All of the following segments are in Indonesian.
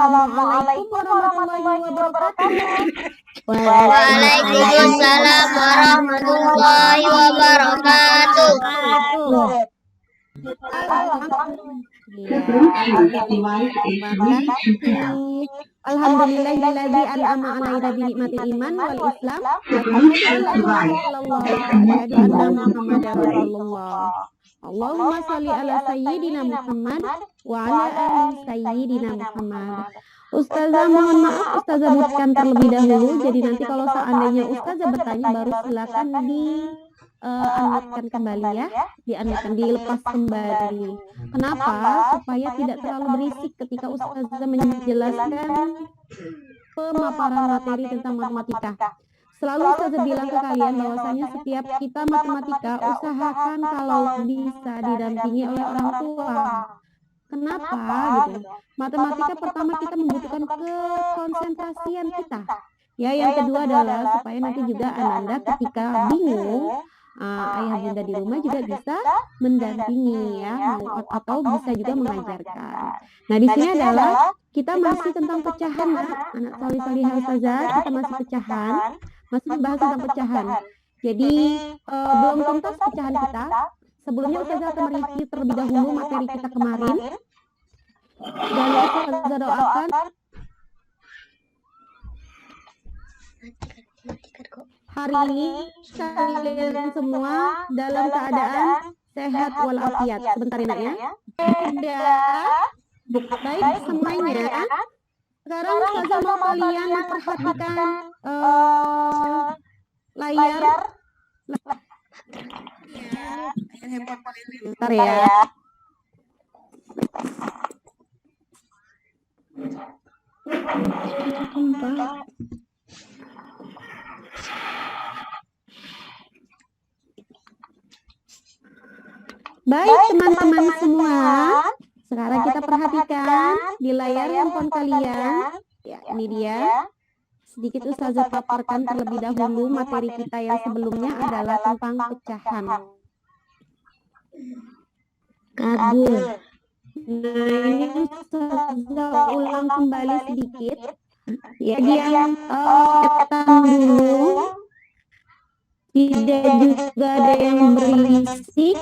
Assalamualaikum warahmatullahi wabarakatuh. Waalaikumsalam warahmatullahi wabarakatuh. Alhamdulillahilladzi an'ama 'alaina bi ni'matil iman wal islam wa asyhadu an la ilaha illallah wa asyhadu anna muhammadar rasulullah. Allahumma shalli ala sayyidina Muhammad wa ala ali sayyidina Muhammad. Ustazah, mohon maaf Ustazah mutkan terlebih dahulu. Jadi nanti kalau seandainya Ustazah bertanya baru silakan unmute-kan kembali ya, dilepas kembali. Kenapa? Supaya tidak terlalu berisik ketika Ustazah menjelaskan pemaparan materi tentang matematika. Selalu Ustazah bilang ke kalian bahwasanya setiap kita matematika usahakan kalau bisa didampingi oleh orang tua. Kenapa gitu? Matematika pertama kita membutuhkan kekonsentrasian kita. Ya, yang kedua adalah supaya nanti juga Ananda ketika bingung, ayah bunda di rumah juga bisa mendampingi ya, atau bisa juga mengajarkan. Nah, di sini adalah kita masih tentang pecahan ya, anak salih-salihah Ustazah, kita masih pecahan, masih membahas tentang pecahan. Jadi belum tuntas pecahan kita. Sebelumnya Ustazah akan mereview terlebih dahulu materi kita kemarin. Dan Ustazah doakan hari ini kalian semua dalam keadaan sehat walafiat. Sebentar ya, Nak ya. Sudah baik semuanya. Sekarang Ustazah mau kalian memperhatikan layar. Bentar ya. Baik teman-teman semua, sekarang kita perhatikan di layar handphone kalian. Ya, ini dia. Sedikit Ustazah paparkan terlebih dahulu materi kita yang sebelumnya adalah tentang pecahan. Kabul. Nah, ini Ustazah ulang kembali sedikit. Ya, yang dulu. Tidak juga ada yang berisik.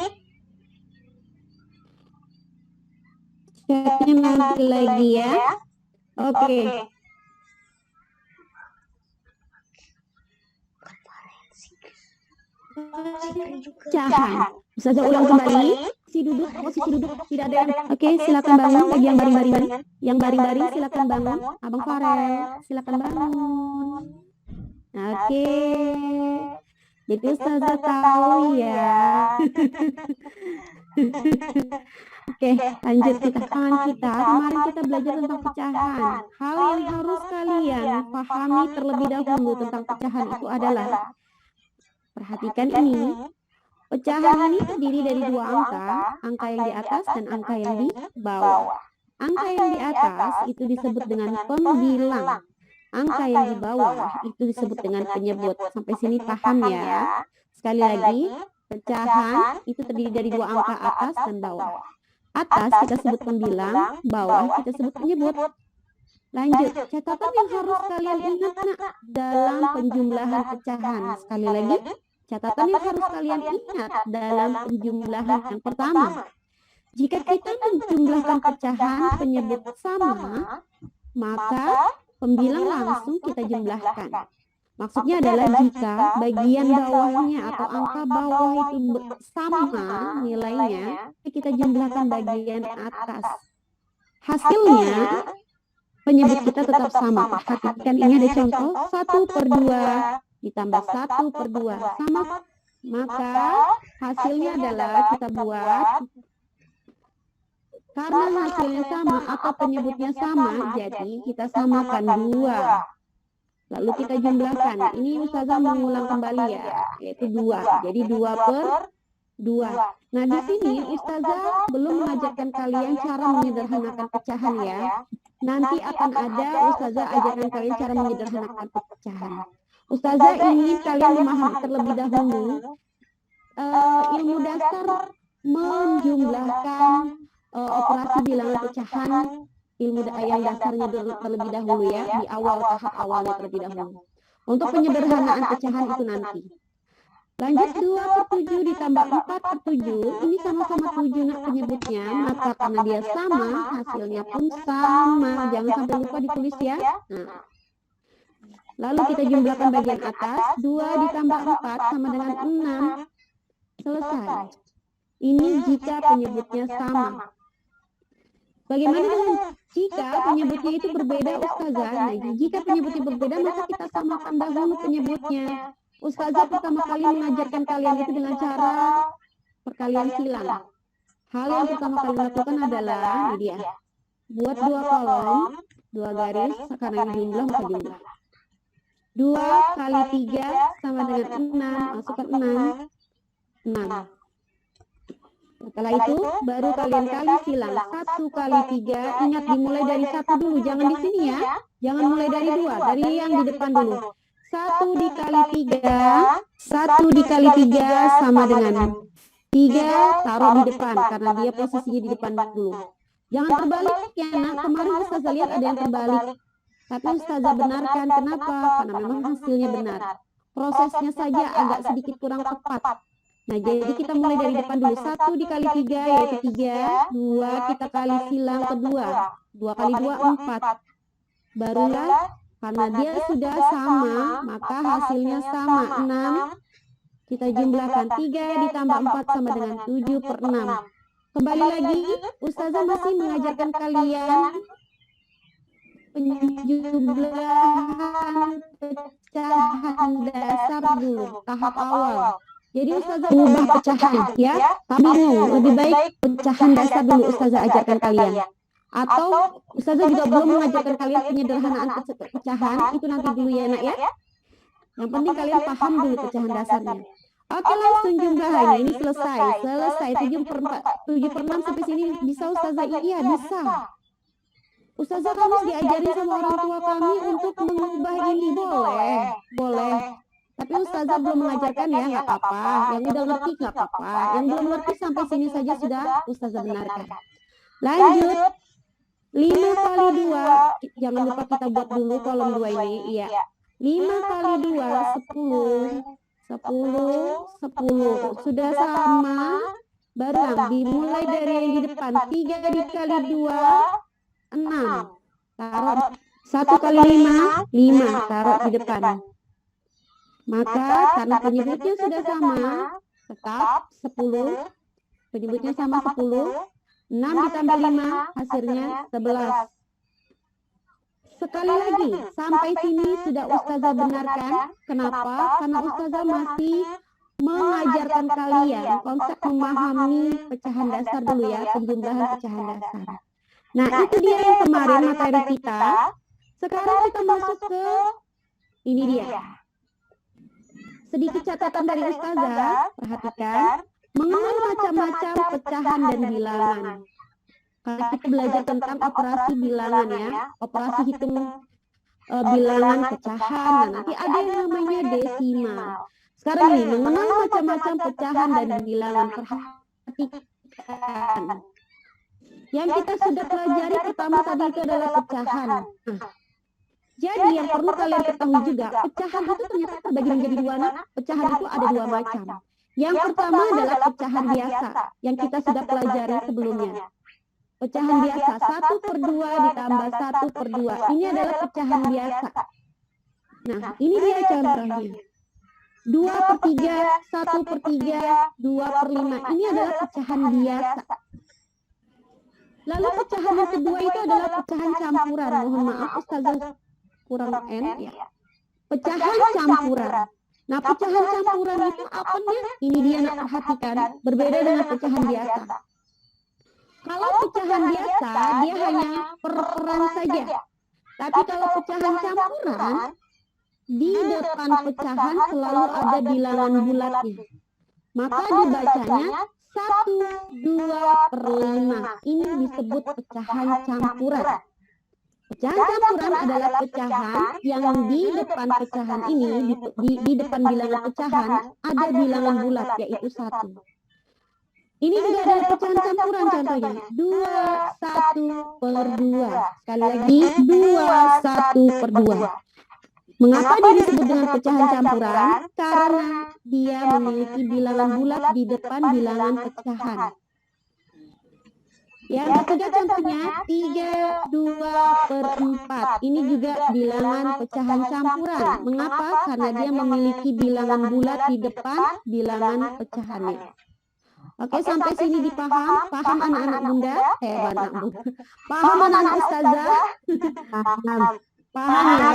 Chatnya nanti lagi ya. Oke. Pecahan. Ustazah ulang kembali. Posisi duduk tidak ada yang. Oke, silakan bangun bagi yang baring-baring. Yang baring-baring silakan bangun. Abang Farel, silakan bangun. Oke. Jadi Ustazah tahu ya. Oke, lanjut kita. Kemarin kita belajar tentang pecahan. Hal yang harus kalian pahami terlebih dahulu tentang pecahan itu adalah, perhatikan ini. Pecahan ini terdiri dari dua angka yang di atas dan angka yang di bawah. Angka yang di atas itu disebut dengan pembilang. Angka yang di bawah itu disebut dengan penyebut. Sampai sini paham ya? Sekali lagi, pecahan itu terdiri dari dua angka atas dan bawah. Atas kita sebut pembilang, bawah kita sebut penyebut. Lanjut, catatan yang harus kalian ingat dalam penjumlahan pecahan. Sekali lagi, catatan yang harus kalian ingat dalam penjumlahan yang pertama. Jika kita menjumlahkan pecahan penyebut sama, maka pembilang langsung kita jumlahkan. Maksudnya adalah jika bagian bawahnya atau angka bawah itu sama nilainya, kita jumlahkan bagian atas. Hasilnya penyebut kita tetap sama. Perhatikan ini ada contoh 1/2 ditambah 1/2 sama, maka hasilnya adalah kita buat, karena hasilnya sama atau penyebutnya sama, jadi kita samakan 2, lalu kita jumlahkan. Ini Ustazah mengulang kembali ya, yaitu 2, jadi 2/2. Nah, di sini Ustazah belum mengajarkan kalian cara menyederhanakan pecahan ya. Nanti akan ada Ustazah ajarkan kalian cara menyederhanakan pecahan. Ustazah ingin kalian memahami terlebih dahulu ilmu dasar menjumlahkan operasi bilangan pecahan yang dasarnya terlebih dahulu ya, di tahap awalnya terlebih dahulu. Untuk penyederhanaan pecahan itu nanti. Lanjut 2/7 ditambah 4/7, ini sama-sama 7 nak penyebutnya, maka karena dia sama, hasilnya pun sama. Jangan sampai lupa ditulis ya. Nah, lalu kita jumlahkan bagian atas, 2 ditambah 4 sama dengan 6. Selesai. Ini jika penyebutnya sama. Bagaimana dengan jika penyebutnya itu berbeda, Ustazah? Nah, jika penyebutnya berbeda, maka kita samakan dahulu penyebutnya. Ustazah pertama kali mengajarkan kalian itu dengan cara perkalian silang. Hal yang pertama kali lakukan adalah, ini dia, buat 2 kolom, 2 garis, karena ini jumlah maka jumlah. 2 kali 3 sama dengan 6, masukkan 6. Setelah itu baru kalian kali silang 1 kali 3. Ingat dimulai dari 1 dulu, jangan di sini ya. Jangan mulai dari 2, dari yang di depan dulu. 1 dikali 3 sama dengan 3, taruh di depan karena dia posisinya di depan dulu. Jangan terbalik ya nak. Kemarin Ustazah lihat ada yang terbalik, tapi Ustazah benarkan. Kenapa? Karena memang hasilnya benar. Prosesnya saja agak sedikit kurang tepat. Nah, jadi kita mulai dari depan dulu. 1 dikali 3 yaitu 3. 2 kita kali silang kedua. 2 kali 2 4. Barulah karena dia sudah sama, maka hasilnya sama 6. Kita jumlahkan 3 ditambah 4 sama dengan 7/6. Kembali lagi, Ustazah masih mengajarkan kalian penjumlahan pecahan dasar dulu, tahap awal. Jadi Ustazah ubah pecahan ya, tapi lebih baik pecahan dasar dulu Ustazah ajarkan kalian. Atau Ustazah juga belum mengajarkan kalian penyederhanaan pecahan, itu nanti dulu ya nak ya. Yang penting kalian paham dulu pecahan dasarnya. Oke, langsung jumlahannya, ini selesai. 7/6 sampai sini bisa Ustazah? Iya bisa. Ustazah harus diajarin sama orang tua kami untuk mengubah ini, boleh. Tapi Ustazah belum mengajarkan ya, nggak apa-apa. Yang udah ngerti nggak apa-apa. Yang belum ngerti sampai sini saja sudah Ustazah benarkan. Lanjut. 5 kali 2, jangan lupa kita buat dulu kolom 2 ini. Iya. 5 kali 2, 10. Sudah sama. Baru dimulai dari yang di depan. 3 dikali 2, 6. Taruh 1 kali 5, taruh di depan. Maka karena penyebutnya sudah sama, tetap 10. Penyebutnya sama 10. 6 ditambah 5 hasilnya 11. Sekali lagi, sampai sini sudah Ustazah benarkan. Kenapa? Karena Ustazah masih mengajarkan kalian konsep memahami pecahan dasar dulu ya, penjumlahan pecahan dasar. Nah, itu dia yang kemarin materi kita. Sekarang kita masuk ke ini dia. Sedikit catatan dari Ustazah, perhatikan. Mengenal macam-macam pecahan dan bilangan. Karena kita belajar tentang operasi bilangan ya, operasi hitung bilangan pecahan. Nah, nanti ada yang namanya desimal. Sekarang ini mengenal macam-macam pecahan dan bilangan. Perhatikan. Yang kita sudah pelajari pertama tadi itu adalah pecahan. Nah, jadi yang perlu kalian ketahui juga, pecahan itu ternyata terbagi menjadi 2. Pecahan itu ada 2 macam. Yang pertama adalah pecahan biasa yang kita sudah pelajari sebelumnya. Pecahan biasa 1/2 ditambah 1/2. Ini adalah pecahan biasa. Nah, ini dia contohnya. 2/3, 1/3, 2/5. Ini adalah pecahan biasa. Lalu pecahan yang kedua itu adalah pecahan campuran. Mohon maaf Ustazah kurang N ya. Pecahan campuran. Nah, pecahan campuran itu apanya? Ini dia nak perhatikan, berbeda dengan pecahan biasa. Kalau pecahan biasa, dia hanya per-peran saja. Tapi kalau pecahan campuran, di depan pecahan selalu ada bilangan bulatnya. Maka dibacanya 1/2/5. Ini disebut pecahan campuran. Pecahan campuran adalah pecahan yang di depan pecahan ini, di depan bilangan pecahan, ada bilangan bulat, yaitu 1. Ini juga ada pecahan campuran contohnya. 2/1/2. Sekali lagi 2/1/2. Mengapa dia disebut dengan pecahan campuran? Karena dia memiliki bilangan bulat di depan bilangan pecahan. Yang ketiga contohnya 3/2/4. Ini juga bilangan pecahan campuran. Mengapa? Karena dia memiliki bilangan bulat di depan bilangan pecahannya. Oke, sampai sini dipaham? Paham anak-anak bunda? Anak bunda. Paham anak-anak ustazah? Paham. Paham ya?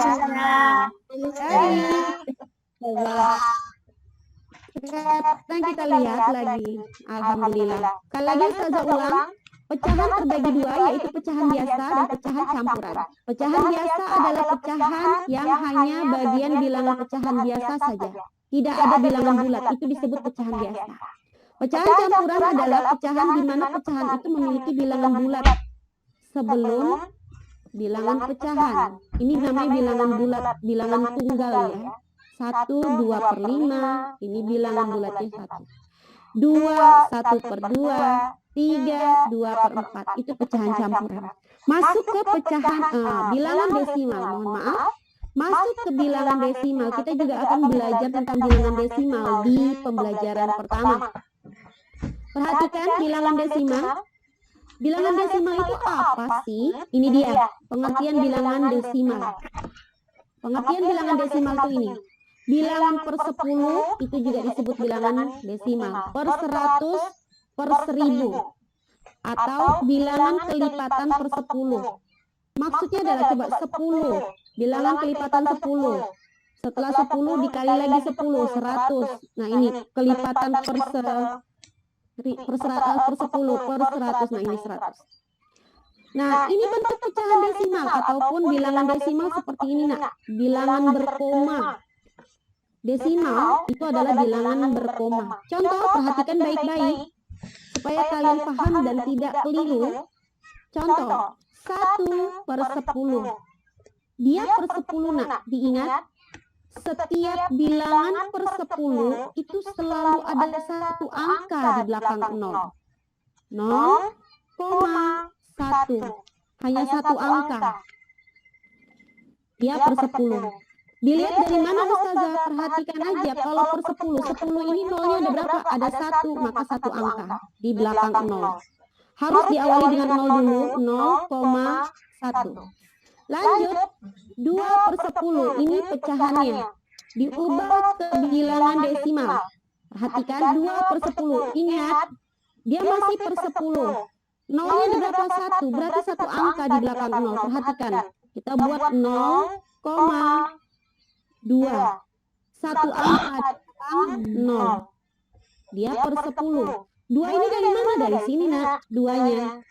Sekarang kita lihat lagi. Alhamdulillah. Sekali lagi ustazah ulang. Pecahan terbagi dua, yaitu pecahan biasa dan pecahan campuran. Pecahan biasa adalah pecahan yang hanya bagian bilangan pecahan biasa saja. Tidak ada bilangan bulat, itu disebut pecahan biasa. Pecahan campuran adalah pecahan di mana pecahan itu memiliki bilangan bulat sebelum bilangan pecahan. Ini namanya bilangan bulat, bilangan tunggal ya. 1/2/5, ini bilangan bulatnya 1. 2/1/2, 3/2/4, itu pecahan campuran. Masuk ke pecahan bilangan desimal, mohon maaf. Masuk ke bilangan desimal, kita juga akan belajar tentang bilangan desimal di pembelajaran pertama. Perhatikan bilangan desimal. Bilangan desimal itu apa sih? Ini dia, pengertian bilangan desimal. Pengertian bilangan desimal itu ini. Bilangan per 10 itu juga disebut bilangan desimal. Per 100, per 1000. Atau bilangan kelipatan per 10. Maksudnya adalah coba 10. Bilangan kelipatan 10. Setelah 10 dikali lagi 10, 100. Nah ini kelipatan per 10, per 100. Nah ini 100. Nah ini bentuk pecahan desimal ataupun bilangan desimal seperti ini nak. Bilangan berkoma. Desimal itu adalah bilangan berkoma. Contoh, perhatikan baik-baik supaya kalian paham dan tidak keliru. Contoh, 1/10. Dia per 10 nak. Diingat, setiap bilangan per 10 itu selalu ada satu angka di belakang 0. 0,1. Hanya satu angka. Dia per 10. Dilihat dari mana ustazah? Perhatikan aja, kalau per 10, 10 ini nolnya ada berapa? Ada 1, maka satu angka di belakang 0. Harus diawali dengan 0 dulu, 0,1. Lanjut, 2/10, ini pecahannya. Diubah ke bilangan desimal. Perhatikan, 2/10, ingat, dia masih per 10. Nolnya ada berapa? 1, berarti satu angka di belakang 0. Perhatikan, kita buat 0,2. Satu angka di belakang 0. Dia per 10. 2 ini dari mana? Dari sini nak, 2-nya.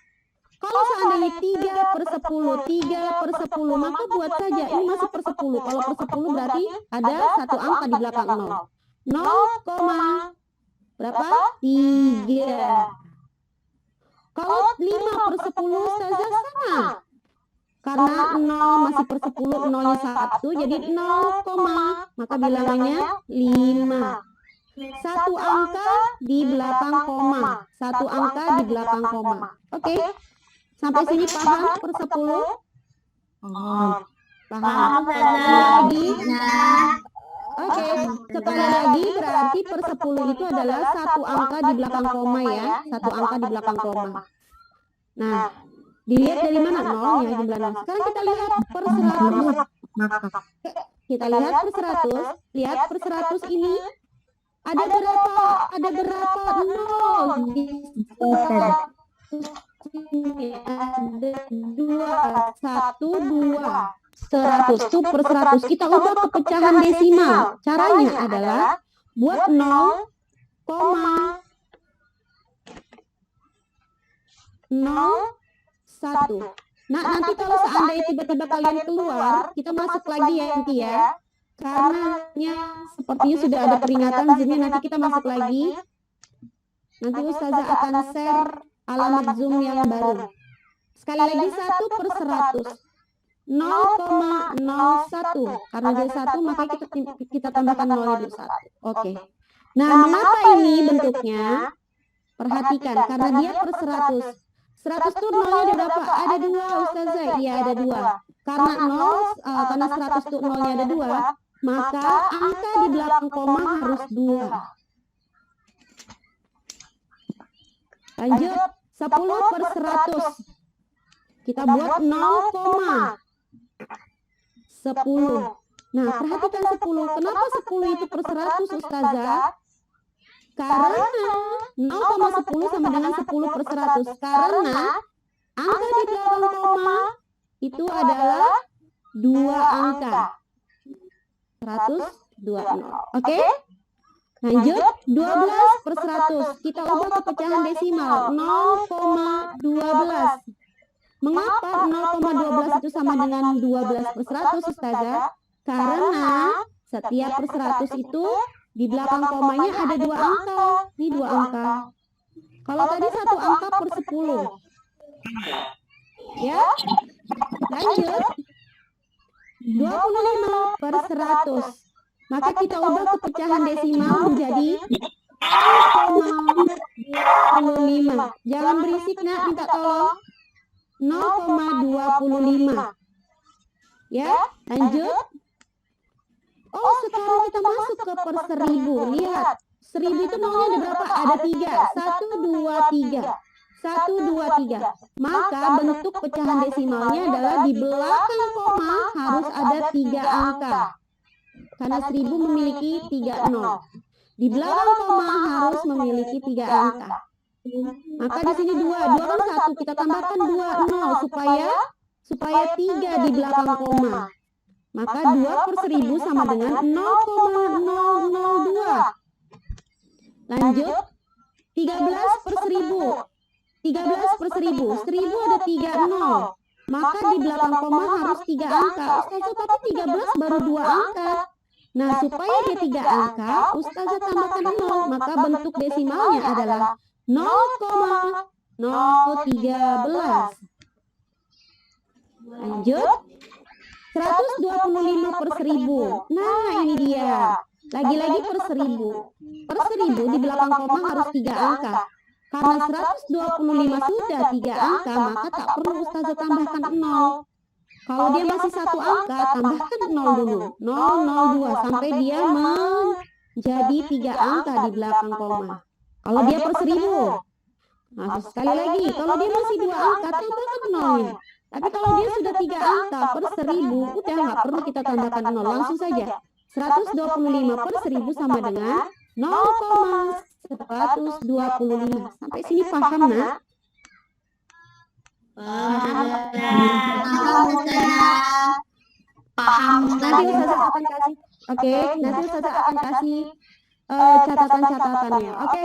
Kalau seandainya 3/10, 3/10, maka buat saja ini masih per 10. Kalau per 10 berarti ada satu angka di belakang 0. 0, berapa? 3. Kalau 5/10 saja sama. Karena 0 masih per 10, 0-nya 1, jadi 0, maka bilangannya 5. Satu angka di belakang koma. Satu angka di belakang koma. Oke. Sampai sini paham per 10? Paham lagi? Oke. Sekali lagi berarti per 10 itu adalah satu angka di belakang koma ya. Satu angka di belakang koma. Nah, dilihat dari mana? 0-nya jumlah 0. Sekarang kita lihat per 100. Kita lihat per 100. Lihat per 100 ini ada berapa? Ada berapa 0 di sini? Ada 2, 1, 2. 100 itu per 100. Kita ubah ke pecahan desimal. Caranya adalah buat 0,01. Nah, nanti kalau seandainya tiba-tiba kalian keluar, kita masuk lagi ya nanti ya. Karena sepertinya sudah ada peringatan, jadi nanti kita masuk lagi. Nanti ustazah akan share alamat Zoom yang baru. Sekali lagi 1/100. 0,01. Karena dia 1 maka kita tambahkan 0 dulu 1. Oke. Nah, mengapa ini bentuknya? Perhatikan, karena dia per 100. 100 tuh nolnya ada berapa? Ada 2, Ustazah. Iya, ada 2. Karena 100 tuh nolnya ada 2, maka angka di belakang koma harus 2. Lanjut, 10 per 100. Kita buat 0,10. Nah, perhatikan 10. Kenapa 10 itu per 100, Ustazah? Karena 0,10 sama dengan 10 per 100. Karena angka di belakang koma itu adalah 2 angka. 100, 20. Oke? Lanjut, 12 per 100. Kita ubah ke pecahan desimal. 0,12. Mengapa 0,12 itu sama dengan 12 per 100, Ustazah? Karena setiap per 100 itu di belakang komanya ada 2 angka. Ini 2 angka. Kalau tadi 1 angka per 10. Ya. Lanjut. 25 per 100. Maka kita ubah ke pecahan desimal menjadi 0,25. Jangan berisik, Nak, minta tolong. 0,25. Ya, lanjut. Oh, sekarang kita masuk ke per 1000. Lihat, 1000 itu nolnya ada berapa? Ada 3. 1, 2, 3. 1, 2, 3. Maka bentuk pecahan desimalnya adalah di belakang koma harus ada 3 angka. Karena 1000 memiliki 3 nol. Di belakang koma harus memiliki 3 angka. Maka di sini 2 kan 1, kita tambahkan 2 nol supaya 3 di belakang koma. Maka 2 per 1000 sama dengan 0,002. Lanjut, 13 per 1000. 13 per 1000. 1000 ada 3 nol. Maka di belakang koma harus 3 angka. Ustazah, tapi 13 baru 2 angka. Nah, supaya dia 3 angka, Ustazah tambahkan 0. Maka bentuk desimalnya adalah 0,013. Lanjut, 125 per 1000. Nah, ini dia. Lagi-lagi per 1000. Per 1000 di belakang koma harus 3 angka. Karena 125 sudah 3 angka, maka tak perlu Ustazah tambahkan 0. Kalau dia masih 1 angka, tambahkan 0 dulu. 002 sampai dia menjadi 3 angka di belakang koma. Kalau dia per 1000. Nah, sekali lagi, kalau dia masih 2 angka, tambahkan 0-nya. Tapi kalau dia sudah 3 angka per 1000, udah nggak perlu kita tambahkan 0, langsung saja. 125 per 1000 sama dengan 0,125. Sampai sini paham, Nak? Paham. Nanti Ustazah akan kasih. Oke, nanti Ustazah akan kasih catatan-catatannya. Oke.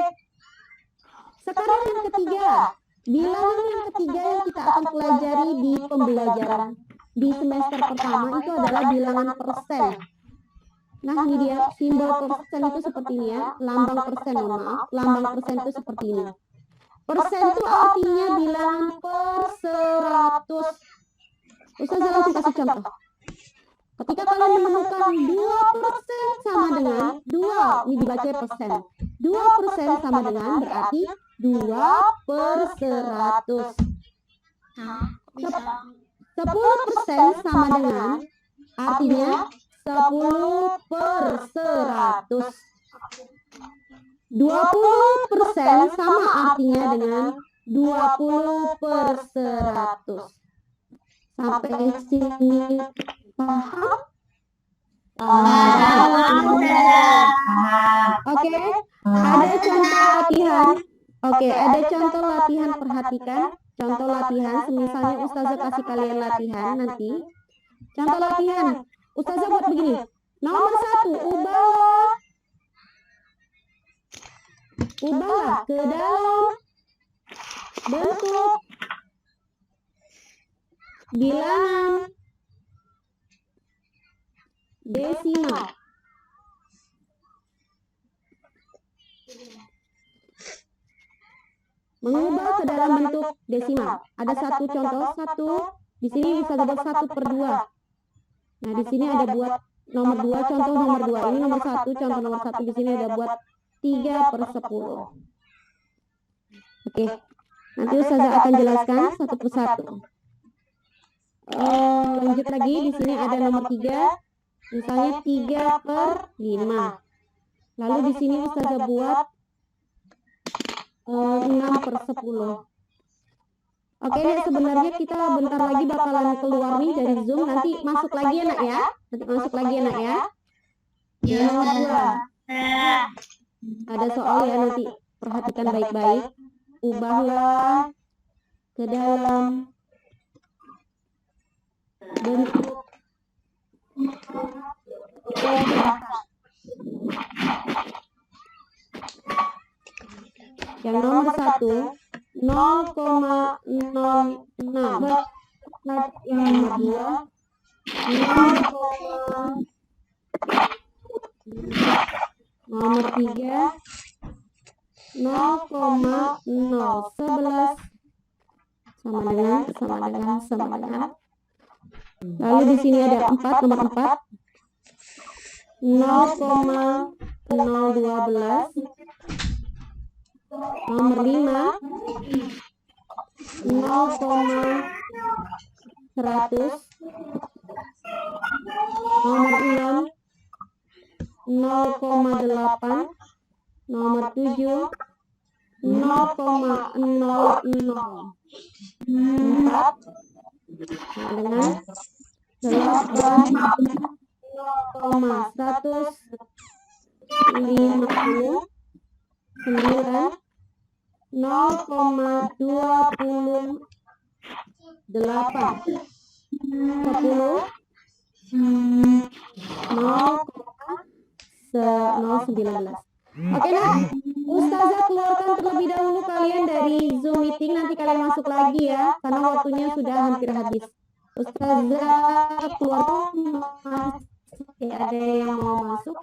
Sekarang yang ketiga. Bilangan yang ketiga yang kita akan pelajari di pembelajaran di semester pertama itu adalah bilangan persen. Nah, ini dia simbol persen itu seperti ini ya, lambang persen, maaf, lambang persen itu seperti ini. Persen itu artinya bilangan per 100. Ustazah langsung kasih contoh. Ketika kalian menemukan 2% sama dengan 2, ini dibaca persen. 2% sama dengan berarti 2 per 100. 10% sama dengan artinya 10 per 100. 20% sama artinya dengan 20 per 100. Sampai sini paham? Oke, ada contoh latihan. Oke, ada contoh latihan, perhatikan. Contoh latihan, misalnya Ustazah kasih kalian latihan nanti. Contoh latihan, Ustazah buat begini. Nomor 1, ubahlah ke dalam bentuk bilangan desimal. Mengubah ke dalam bentuk desimal. Ada satu contoh, di sini bisa buat 1/2. Nah, di sini ada buat nomor 2, contoh nomor 2. Ini nomor 1, contoh nomor 1. Di sini ada buat 3/10. Oke, nanti Ustazah akan jelaskan satu persatu. Lanjut lagi, di sini ada nomor 3, misalnya 3/5. Lalu di sini Ustazah buat 6/10. Oke, Nek, sebenarnya kita bentar lagi bakalan keluar nih dari Zoom. Nanti masuk lagi ya, Nak ya. Nanti masuk lagi ya, Nak ya. Yang nomor 2. Ada soal ya, nanti perhatikan baik-baik. Ubahlah ke dalam bentuk yang nomor 1 0,06. Yang nomor 2 nomor 3 0,011 sama dengan. Lalu di sini ada 4, nomor 4 0,012. Nomor 5 0,100. Nomor 6 0,8. Nomor 7 0,00. 4 dengan 8 0,150. 9 0,28. 10 0,019. Oke, Nak, Ustazah keluarkan terlebih dahulu kalian dari Zoom meeting. Nanti kalian masuk lagi ya, karena waktunya sudah hampir habis. Ustazah keluarkan. Ada yang mau masuk?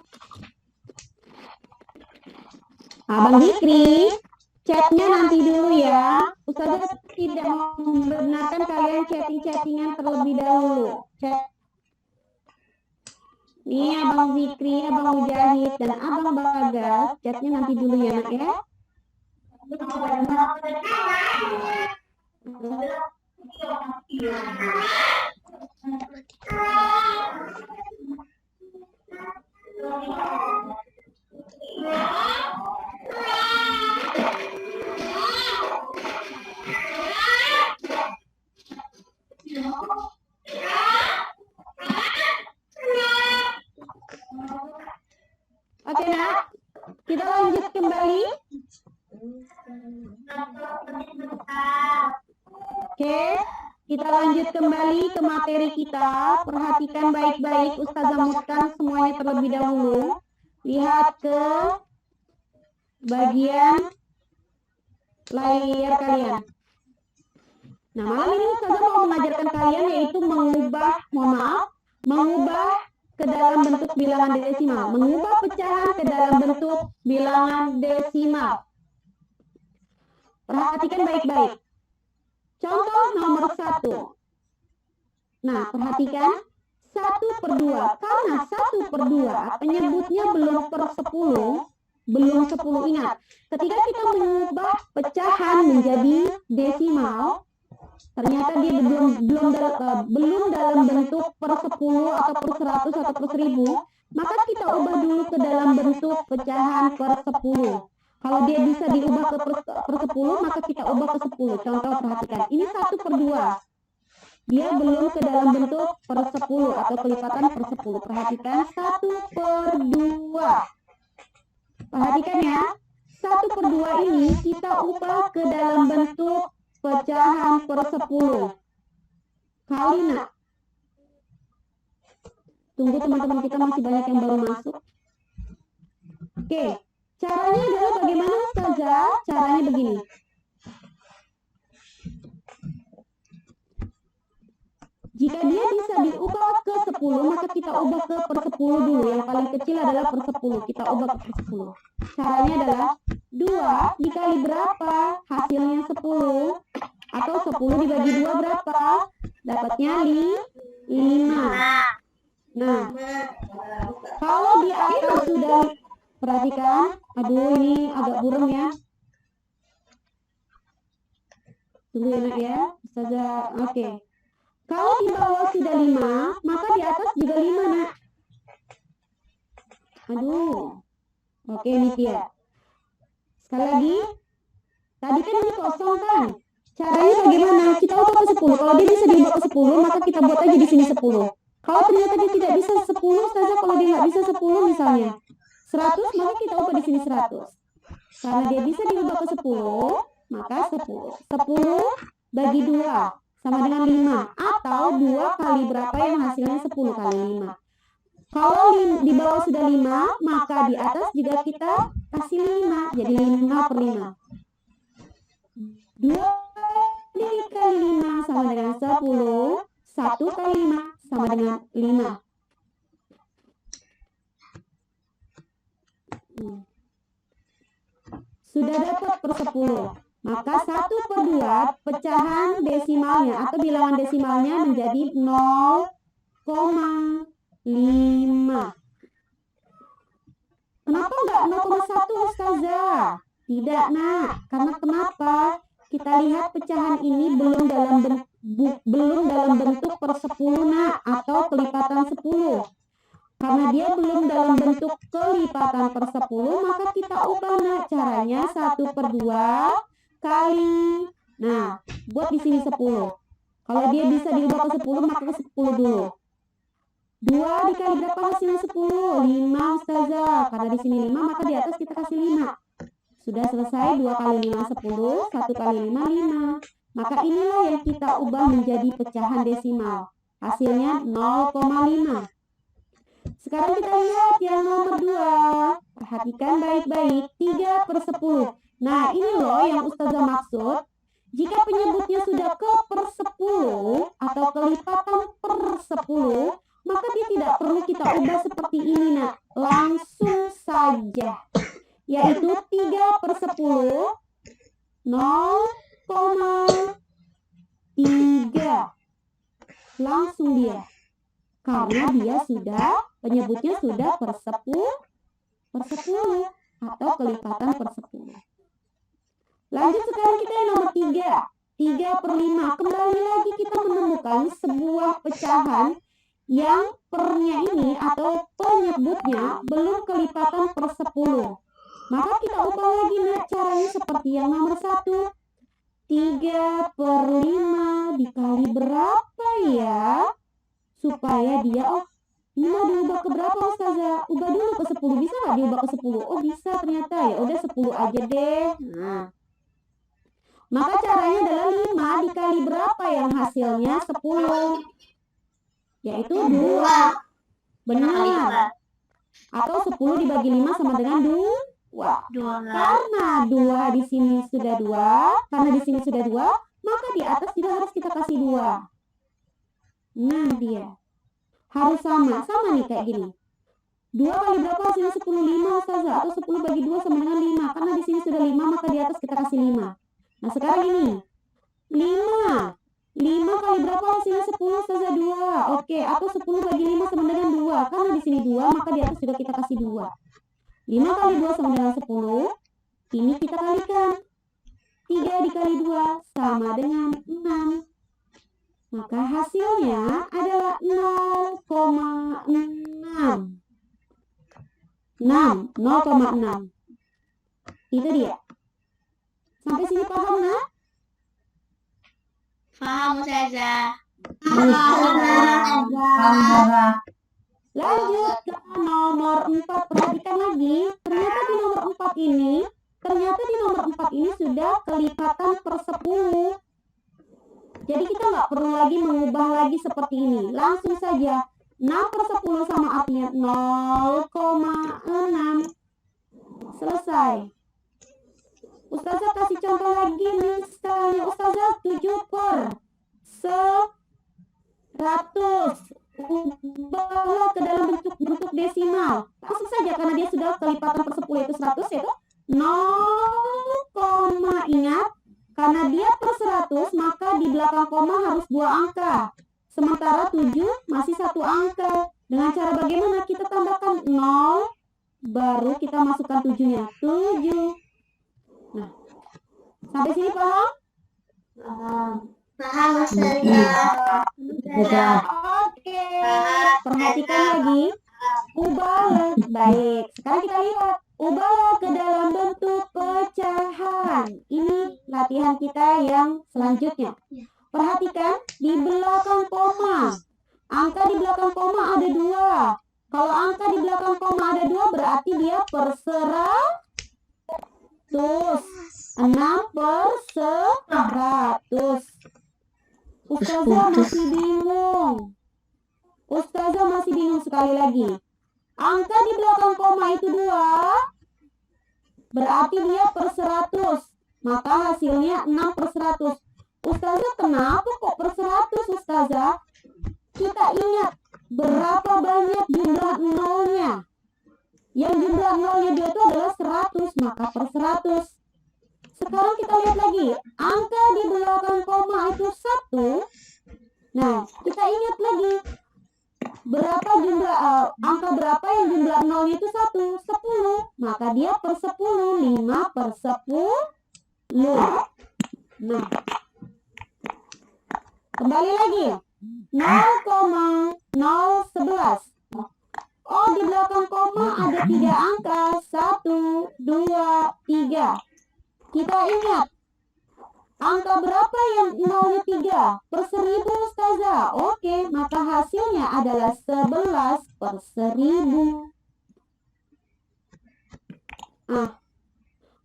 Abang Zikri, chatnya nanti dulu ya. Ustazah tidak membenarkan kalian chatting-chattingan terlebih dahulu. Chat. Nih Abang Zikri, Abang Mujahid, dan Abang Bagas, chatnya nanti dulu ya, Nak ya. Oke, Nak, kita lanjut kembali. Oke, kita lanjut kembali ke materi kita. Perhatikan baik-baik, Ustazah mutkan semuanya terlebih dahulu. Lihat ke bagian layar kalian. Nah, malam ini Ustazah mau mengajarkan kalian yaitu mengubah ke dalam bentuk bilangan desimal. Mengubah pecahan ke dalam bentuk bilangan desimal. Perhatikan baik-baik. Contoh nomor 1. Nah, perhatikan 1/2. Karena 1/2 penyebutnya belum per 10, belum 10, ingat. Ketika kita mengubah pecahan menjadi desimal, ternyata dia belum dalam bentuk per 10 atau per 100 atau per 1000, maka kita ubah dulu ke dalam bentuk pecahan per 10. Kalau dia bisa diubah ke per 10, maka kita ubah ke 10. Contoh, perhatikan, ini 1/2. Dia belum ke dalam bentuk per 10 atau kelipatan per 10. Perhatikan 1/2. Perhatikan ya, 1/2 ini kita ubah ke dalam bentuk pecahan per 10. Kali, Nak. Tunggu, teman-teman kita masih banyak yang baru masuk. Oke, caranya adalah bagaimana, Ustazah? Caranya begini. Jika dia bisa diubah ke 10, maka kita ubah ke per 10 dulu. Yang paling kecil adalah per 10. Kita ubah ke per 10. Caranya adalah 2 dikali berapa? Hasilnya 10. Atau 10 dibagi 2 berapa? Dapatnya 5. Nah, kalau di atas sudah, perhatikan. Aduh, ini agak buram ya. Tunggu ya nak ya. Ustazah, oke. Kalau di bawah sudah 5, maka di atas juga 5 nak. Aduh. Oke ini dia. Sekali lagi. Tadi kan ini kosong kan. Caranya bagaimana? Kita ubah ke 10. Kalau dia bisa diubah ke 10, maka kita buat aja di sini 10. Kalau ternyata dia tidak bisa 10 saja, kalau dia nggak bisa 10 misalnya 100, maka kita ubah di sini 100. Karena dia bisa diubah ke 10, maka 10. 10 bagi 2 sama dengan 5. Atau 2 kali berapa yang hasilnya 10 kali 5. Kalau di bawah sudah 5, maka di atas juga kita kasih 5. Jadi 5 per 5. 2 dikali 5 sama dengan 10. 1 kali 5 sama dengan 5. Sudah dapat per 10. Maka 1 per 2 pecahan desimalnya atau bilangan desimalnya menjadi 0,5. Kenapa enggak 0,1 Ustazah? Tidak nak, karena kenapa? Kita lihat pecahan ini belum dalam bentuk per 10 nak, atau kelipatan 10. Karena dia belum dalam bentuk kelipatan per 10, maka kita ubah nak. Caranya 1 per 2 kali. Nah, buat di sini 10. Kalau dia bisa diubah ke 10, maka ke 10 dulu. 2 dikali berapa hasilnya 10? 5 Ustazah. Karena di sini 5, maka di atas kita kasih 5. Sudah selesai. 2 kali 5 10, 1 kali 5 5. Maka inilah yang kita ubah menjadi pecahan desimal. Hasilnya 0,5. Sekarang kita lihat yang nomor 2. Perhatikan baik-baik. 3 per 10. Nah ini loh yang Ustazah maksud. Jika penyebutnya sudah ke per 10 atau kelipatan per 10, maka dia tidak perlu kita ubah seperti ini nak. Langsung saja. Yaitu 3 per 10 0,3. Langsung dia. Karena dia sudah, penyebutnya sudah per 10 atau kelipatan per 10. Lanjut sekarang kita yang nomor 3. 3 per 5. Kembali lagi kita menemukan sebuah pecahan yang pernya ini atau penyebutnya belum kelipatan per 10. Maka kita ubah lagi nak, caranya seperti yang nomor 1. 3 per 5 dikali berapa ya? Supaya dia, ini mau diubah ke berapa Ustazah? Ubah dulu ke 10. Bisa nggak diubah ke 10? Oh bisa ternyata ya. Udah 10 aja deh. Nah, maka caranya adalah 5 dikali berapa yang hasilnya 10? Yaitu 2. Benar. Atau 10 dibagi 5 sama dengan 2. Karena 2 di sini sudah 2, karena di sini sudah 2, maka di atas juga harus kita kasih 2. Nah dia harus sama nih kayak gini. 2 kali berapa hasilnya 10? 5 Ustazah. Atau 10 bagi 2 sama dengan 5. Karena di sini sudah 5, maka di atas kita kasih 5. Nah sekarang ini 5 kali berapa hasilnya 10 Ustazah? 2. Oke, atau 10 bagi 5 sama dengan 2. Karena di sini 2, maka di atas juga kita kasih 2. 5 kali 2 sama dengan 10. Ini kita kalikan. 3 dikali 2 sama dengan 6. Maka hasilnya adalah 0,6. 0,6. Itu dia. Sampai sini paham nak? Paham Ustazah. Lanjut ke nomor 4. Perhatikan lagi. Ternyata di nomor 4 ini sudah kelipatan per 10. Jadi kita nggak perlu lagi mengubah lagi seperti ini. Langsung saja 6 per 10 sama artinya 0,6. Selesai. Ustazah kasih contoh lagi. Misalnya Ustazah 7 per 100. Ubahlah ke dalam bentuk desimal. Langsung saja karena dia sudah kelipatan per 10 yaitu 100 yaitu 0, ingat. Karena dia per 100, maka di belakang koma harus 2 angka. Sementara 7 masih 1 angka. Dengan cara bagaimana? Kita tambahkan 0, baru kita masukkan 7-nya. 7. Nah, sampai sini paham? Paham, Ustazah. Oke, perhatikan lagi. Ubahlah. Baik, sekarang kita lihat. Ubahlah ke dalam bentuk pecahan. Ini latihan kita yang selanjutnya. Perhatikan di belakang koma. Angka di belakang koma ada 2. Kalau angka di belakang koma ada 2 berarti dia per 100. 6 per 100. Ustazah masih bingung. Ustazah masih bingung sekali lagi. Angka di belakang koma itu 2. Berarti dia per 100. Maka hasilnya 6 per 100. Ustazah kenapa kok per 100 Ustazah? Kita ingat berapa banyak jumlah nolnya. Yang jumlah nolnya dia itu adalah 100. Maka per 100. Sekarang kita lihat lagi. Angka di belakang koma itu 1. Nah, kita ingat lagi. Berapa jumlah angka berapa yang jumlah nolnya itu 1? 10. Maka dia per 10. 5 per 10. Nah, kembali lagi. 0,011. Oh, di belakang koma ada 3 angka. 1, 2, 3. Kita ingat. Angka berapa yang nolnya 3? Per 1000 Ustazah. Oke, maka hasilnya adalah 11 per 1000.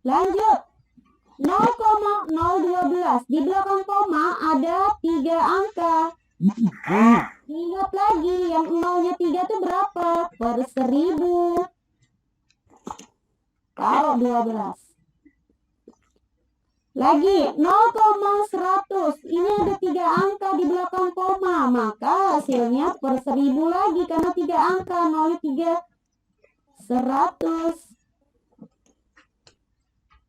Lanjut. 0,012. Di belakang koma ada 3 angka. Ingat lagi, yang nolnya 3 itu berapa? Per 1000. Taruh 12. Lagi 0,100. Ini ada 3 angka di belakang koma. Maka hasilnya per 1000 lagi. Karena 3 angka. Nolnya 3. 100.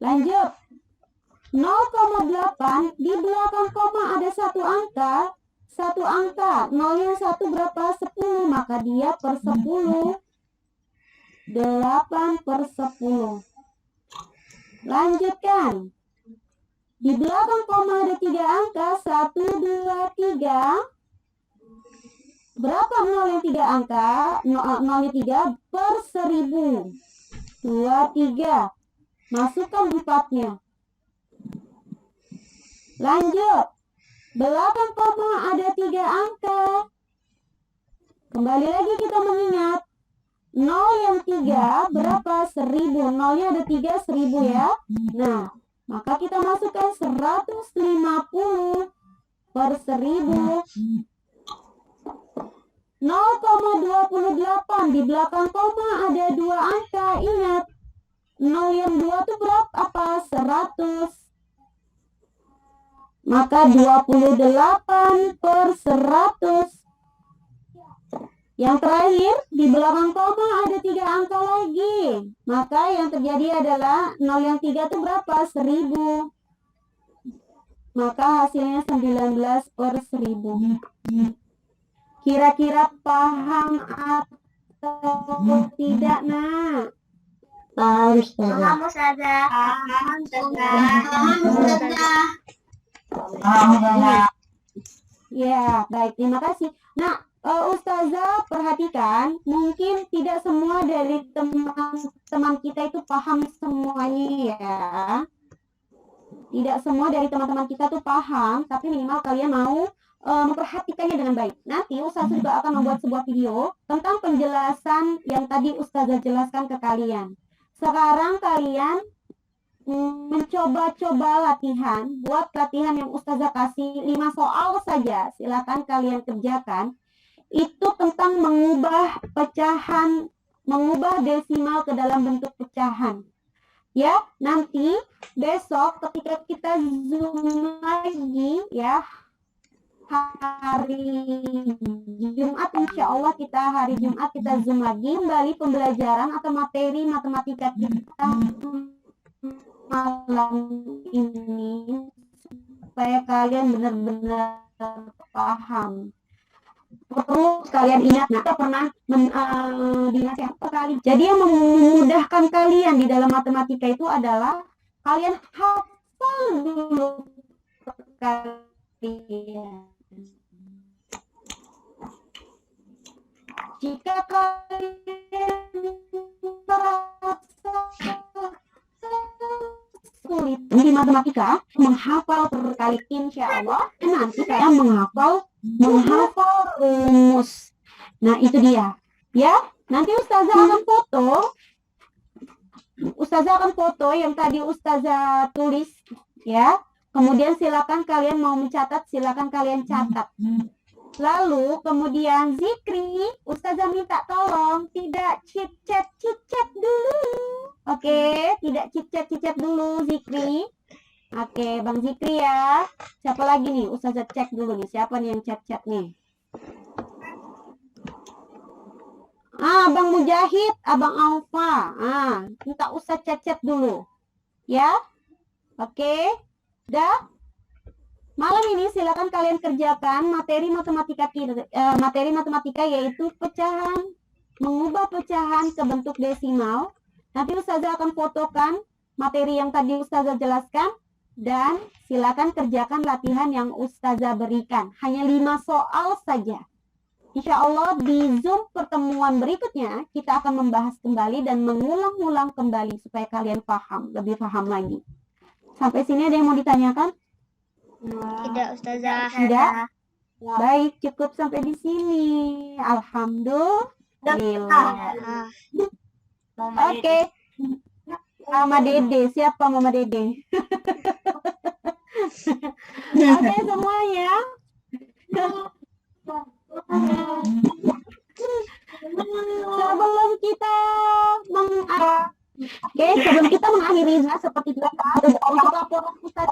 Lanjut. 0,8. Di belakang koma ada 1 angka. 1 angka. Nolnya 1 berapa? 10. Maka dia per 10. 8 per 10. Lanjutkan. Di belakang koma ada 3 angka. 1, 2, 3. Berapa nol yang 3 angka? Nolnya 3 per 1000. 2, 3. Masukkan 4-nya. Lanjut. Belakang koma ada 3 angka. Kembali lagi kita mengingat. 0 yang 3 berapa? 1000. Nolnya ada 3, 1000 ya. Nah, maka kita masukkan 150 per 1000. 0,28. Di belakang koma ada 2 angka. Ingat. 0 yang 2 itu berapa? Apa? 100. Maka 28 per 100. Yang terakhir, di belakang koma ada 3 angka lagi. Maka yang terjadi adalah 0 yang 3 itu berapa? 1000. Maka hasilnya 19 per 1000. Kira-kira paham atau tidak, Nak? Paham, Ustazah. Paham, Ustazah. Ya, baik. Terima kasih. Nah, Ustazah perhatikan, mungkin tidak semua dari teman-teman kita itu paham semuanya ya. Tidak semua dari teman-teman kita tuh paham, tapi minimal kalian mau memperhatikannya dengan baik. Nanti Ustazah juga akan membuat sebuah video tentang penjelasan yang tadi Ustazah jelaskan ke kalian. Sekarang kalian mencoba-coba latihan, buat latihan yang Ustazah kasih 5 soal saja, silakan kalian kerjakan. Itu tentang mengubah pecahan, mengubah desimal ke dalam bentuk pecahan. Ya, nanti besok ketika kita zoom lagi ya, hari Jumat, insya Allah kita hari Jumat kita zoom lagi kembali pembelajaran atau materi matematika kita malam ini supaya kalian benar-benar paham. Perlu kalian ingat, kita pernah dinasihatkan kali. Jadi yang memudahkan kalian di dalam matematika itu adalah kalian hafal dulu kalian. Jika kalian merasa sulit di matematika menghafal kali, insya Allah nanti saya menghafal rumus. Nah itu dia ya. Nanti Ustazah akan foto yang tadi Ustazah tulis ya. Kemudian silakan kalian mau mencatat, silakan kalian catat. Lalu kemudian Zikri, Ustazah minta tolong tidak chit-chat dulu. Oke, tidak chit-chat dulu Zikri. Oke, Bang Zikri ya. Siapa lagi nih? Ustazah cek dulu nih, siapa nih yang chat-chat nih? Bang Mujahid, Abang Alfa. Minta Ustaz chat dulu. Ya. Oke. Dah. Malam ini silakan kalian kerjakan materi matematika yaitu pecahan, mengubah pecahan ke bentuk desimal. Nanti Ustazah akan fotokan materi yang tadi Ustazah jelaskan dan silakan kerjakan latihan yang Ustazah berikan. Hanya 5 soal saja. Insya Allah di Zoom pertemuan berikutnya kita akan membahas kembali dan mengulang-ulang kembali supaya kalian paham, lebih paham lagi. Sampai sini ada yang mau ditanyakan? Tidak, Ustazah. Tidak? Baik, cukup sampai di sini. Alhamdulillah. Oke. Mama Dede, siapa Mama Dede? Oke semuanya. Sebelum kita mengakhiri seperti biasa untuk laporan untuk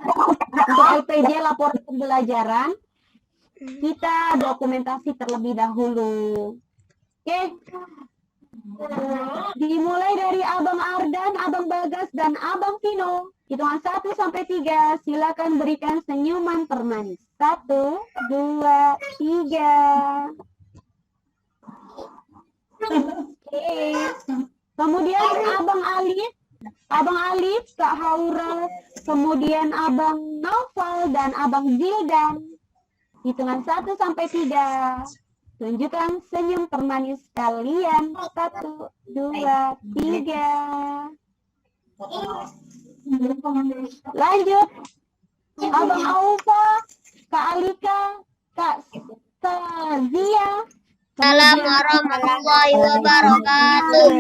LPJ, laporan pembelajaran, kita dokumentasi terlebih dahulu. Oke. Dimulai dari Abang Ardan, Abang Bagas, dan Abang Vino. Hitungan 1 sampai 3. Silakan berikan senyuman termanis. 1, 2, 3. Oke. Kemudian Abang Alif, Kak Haura, kemudian Abang Naufal dan Abang Zildan. Hitungan 1 sampai 3. Tunjukkan senyum termanis kalian. 1, 2, 3. Lanjut. Abang Aufa, Kak Alika, Kak Zia. Assalamualaikum warahmatullahi wabarakatuh.